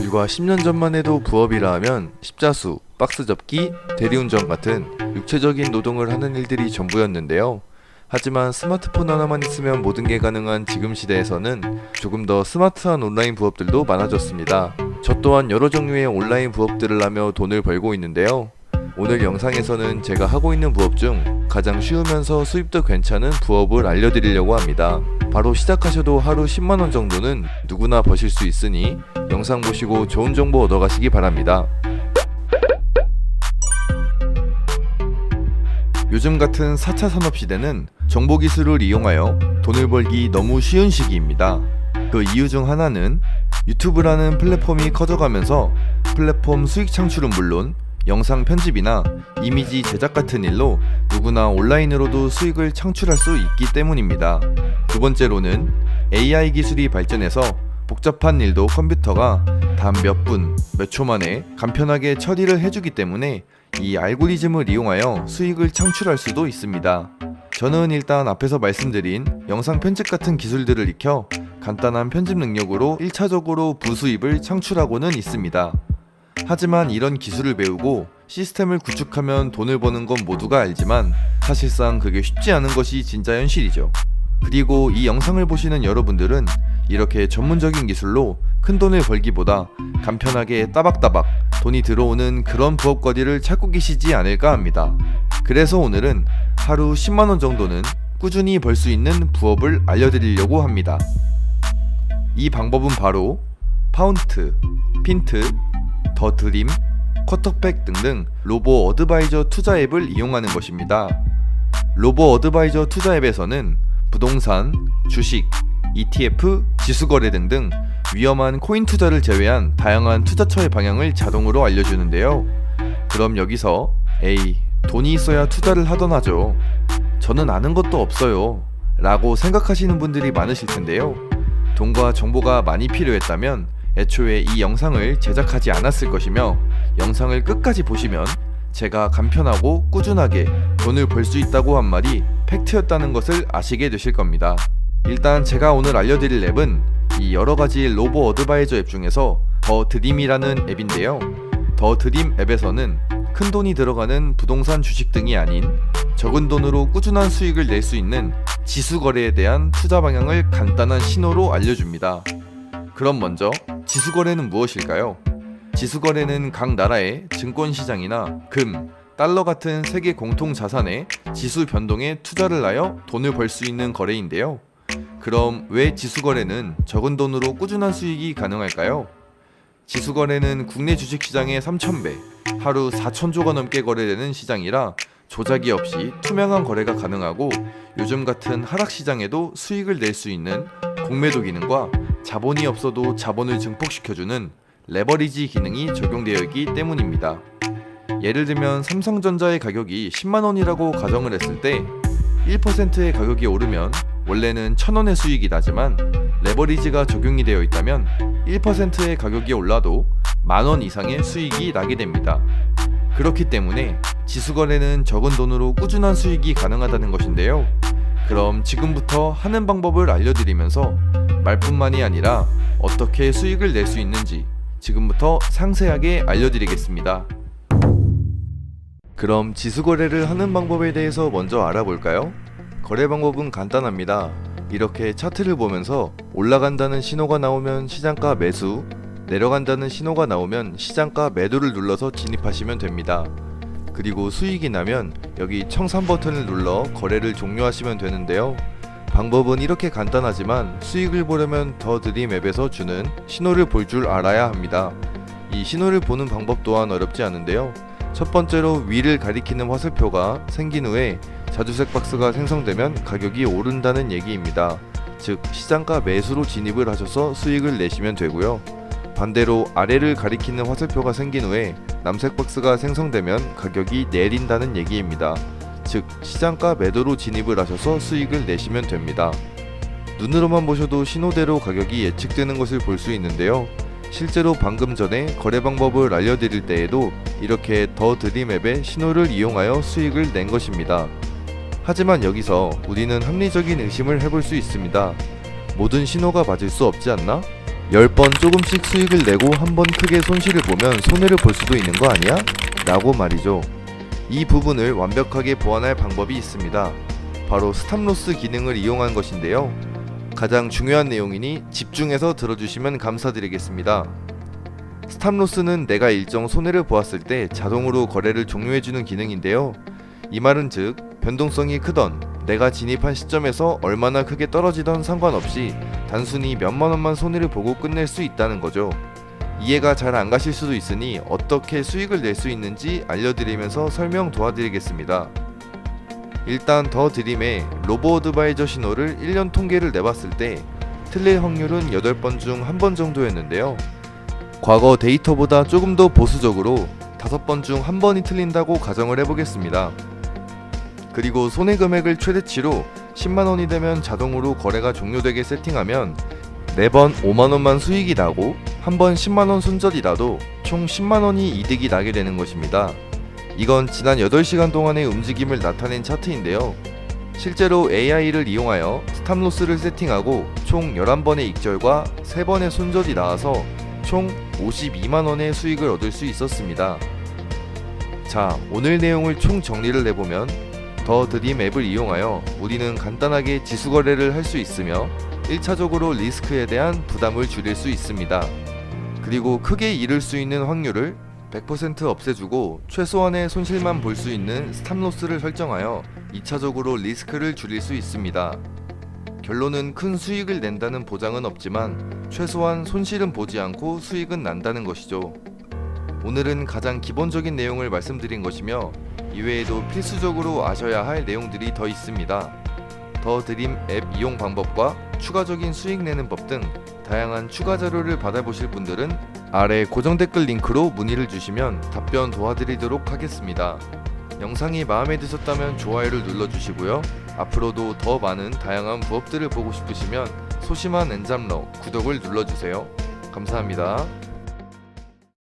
불과 10년 전만 해도 부업이라 하면 십자수, 박스 접기, 대리운전 같은 육체적인 노동을 하는 일들이 전부였는데요. 하지만 스마트폰 하나만 있으면 모든 게 가능한 지금 시대에서는 조금 더 스마트한 온라인 부업들도 많아졌습니다. 저 또한 여러 종류의 온라인 부업들을 하며 돈을 벌고 있는데요. 오늘 영상에서는 제가 하고 있는 부업 중 가장 쉬우면서 수입도 괜찮은 부업을 알려드리려고 합니다. 바로 시작하셔도 하루 10만원 정도는 누구나 버실 수 있으니 영상 보시고 좋은 정보 얻어가시기 바랍니다. 요즘 같은 4차 산업시대는 정보기술을 이용하여 돈을 벌기 너무 쉬운 시기입니다. 그 이유 중 하나는 유튜브라는 플랫폼이 커져가면서 플랫폼 수익 창출은 물론 영상 편집이나 이미지 제작 같은 일로 누구나 온라인으로도 수익을 창출할 수 있기 때문입니다. 두 번째로는 AI 기술이 발전해서 복잡한 일도 컴퓨터가 단 몇 분, 몇 초 만에 간편하게 처리를 해주기 때문에 이 알고리즘을 이용하여 수익을 창출할 수도 있습니다. 저는 일단 앞에서 말씀드린 영상 편집 같은 기술들을 익혀 간단한 편집 능력으로 1차적으로 부수입을 창출하고는 있습니다. 하지만 이런 기술을 배우고 시스템을 구축하면 돈을 버는 건 모두가 알지만 사실상 그게 쉽지 않은 것이 진짜 현실이죠. 그리고 이 영상을 보시는 여러분들은 이렇게 전문적인 기술로 큰 돈을 벌기보다 간편하게 따박따박 돈이 들어오는 그런 부업거리를 찾고 계시지 않을까 합니다. 그래서 오늘은 하루 10만원 정도는 꾸준히 벌 수 있는 부업을 알려드리려고 합니다. 이 방법은 바로 파운트, 핀트, 더 드림, 쿼터팩 등등 로보 어드바이저 투자 앱을 이용하는 것입니다. 로보 어드바이저 투자 앱에서는 부동산, 주식, ETF, 지수거래 등등 위험한 코인 투자를 제외한 다양한 투자처의 방향을 자동으로 알려주는데요. 그럼 여기서 에이, 돈이 있어야 투자를 하던 하죠. 저는 아는 것도 없어요 라고 생각하시는 분들이 많으실 텐데요. 돈과 정보가 많이 필요했다면 애초에 이 영상을 제작하지 않았을 것이며 영상을 끝까지 보시면 제가 간편하고 꾸준하게 돈을 벌 수 있다고 한 말이 팩트였다는 것을 아시게 되실 겁니다. 일단 제가 오늘 알려드릴 앱은 이 여러가지 로보 어드바이저 앱 중에서 더 드림이라는 앱인데요. 더 드림 앱에서는 큰 돈이 들어가는 부동산 주식 등이 아닌 적은 돈으로 꾸준한 수익을 낼 수 있는 지수 거래에 대한 투자 방향을 간단한 신호로 알려줍니다. 그럼 먼저 지수 거래는 무엇일까요? 지수 거래는 각 나라의 증권 시장이나 금, 달러 같은 세계 공통 자산의 지수 변동에 투자를 하여 돈을 벌 수 있는 거래인데요. 그럼 왜 지수 거래는 적은 돈으로 꾸준한 수익이 가능할까요? 지수 거래는 국내 주식 시장의 3000배, 하루 4000조가 넘게 거래되는 시장이라 조작이 없이 투명한 거래가 가능하고 요즘 같은 하락 시장에도 수익을 낼 수 있는 공매도 기능과 자본이 없어도 자본을 증폭시켜주는 레버리지 기능이 적용되어 있기 때문입니다. 예를 들면 삼성전자의 가격이 10만원이라고 가정을 했을 때 1%의 가격이 오르면 원래는 1000원의 수익이 나지만 레버리지가 적용이 되어 있다면 1%의 가격이 올라도 만원 이상의 수익이 나게 됩니다. 그렇기 때문에 지수거래는 적은 돈으로 꾸준한 수익이 가능하다는 것인데요. 그럼 지금부터 하는 방법을 알려드리면서 말뿐만이 아니라 어떻게 수익을 낼 수 있는지 지금부터 상세하게 알려드리겠습니다. 그럼 지수거래를 하는 방법에 대해서 먼저 알아볼까요? 거래 방법은 간단합니다. 이렇게 차트를 보면서 올라간다는 신호가 나오면 시장가 매수, 내려간다는 신호가 나오면 시장가 매도를 눌러서 진입하시면 됩니다. 그리고 수익이 나면 여기 청산 버튼을 눌러 거래를 종료하시면 되는데요. 방법은 이렇게 간단하지만 수익을 보려면 더 드림 앱에서 주는 신호를 볼 줄 알아야 합니다. 이 신호를 보는 방법 또한 어렵지 않은데요. 첫 번째로 위를 가리키는 화살표가 생긴 후에 자주색 박스가 생성되면 가격이 오른다는 얘기입니다. 즉 시장가 매수로 진입을 하셔서 수익을 내시면 되고요. 반대로 아래를 가리키는 화살표가 생긴 후에 남색 박스가 생성되면 가격이 내린다는 얘기입니다. 즉 시장가 매도로 진입을 하셔서 수익을 내시면 됩니다. 눈으로만 보셔도 신호대로 가격이 예측되는 것을 볼 수 있는데요. 실제로 방금 전에 거래 방법을 알려드릴 때에도 이렇게 더 드림 앱의 신호를 이용하여 수익을 낸 것입니다. 하지만 여기서 우리는 합리적인 의심을 해볼 수 있습니다. 모든 신호가 맞을 수 없지 않나? 10번 조금씩 수익을 내고 한 번 크게 손실을 보면 손해를 볼 수도 있는 거 아니야? 라고 말이죠. 이 부분을 완벽하게 보완할 방법이 있습니다. 바로 스탑로스 기능을 이용한 것인데요. 가장 중요한 내용이니 집중해서 들어주시면 감사드리겠습니다. 스탑로스는 내가 일정 손해를 보았을 때 자동으로 거래를 종료해주는 기능인데요. 이 말은 즉 변동성이 크던 내가 진입한 시점에서 얼마나 크게 떨어지던 상관없이 단순히 몇만 원만 손해를 보고 끝낼 수 있다는 거죠. 이해가 잘 안 가실 수도 있으니 어떻게 수익을 낼 수 있는지 알려드리면서 설명 도와드리겠습니다. 일단 더 드림의 로보 어드바이저 신호를 1년 통계를 내봤을 때 틀릴 확률은 8번 중 1번 정도였는데요. 과거 데이터보다 조금 더 보수적으로 5번 중 1번이 틀린다고 가정을 해보겠습니다. 그리고 손해 금액을 최대치로 10만원이 되면 자동으로 거래가 종료되게 세팅하면 4번 5만원만 수익이 나고 한 번 10만원 손절이 나도 총 10만원이 이득이 나게 되는 것입니다. 이건 지난 8시간 동안의 움직임을 나타낸 차트인데요. 실제로 AI를 이용하여 스탑로스를 세팅하고 총 11번의 익절과 3번의 손절이 나와서 총 52만원의 수익을 얻을 수 있었습니다. 자, 오늘 내용을 총 정리를 해보면 더 드림 앱을 이용하여 우리는 간단하게 지수 거래를 할 수 있으며 1차적으로 리스크에 대한 부담을 줄일 수 있습니다. 그리고 크게 잃을 수 있는 확률을 100% 없애주고 최소한의 손실만 볼 수 있는 스탑로스를 설정하여 2차적으로 리스크를 줄일 수 있습니다. 결론은 큰 수익을 낸다는 보장은 없지만 최소한 손실은 보지 않고 수익은 난다는 것이죠. 오늘은 가장 기본적인 내용을 말씀드린 것이며 이외에도 필수적으로 아셔야 할 내용들이 더 있습니다. 더 드림 앱 이용 방법과 추가적인 수익 내는 법 등 다양한 추가 자료를 받아보실 분들은 아래 고정 댓글 링크로 문의를 주시면 답변 도와드리도록 하겠습니다. 영상이 마음에 드셨다면 좋아요를 눌러주시고요. 앞으로도 더 많은 다양한 부업들을 보고 싶으시면 소심한 엔잡러 구독을 눌러주세요. 감사합니다.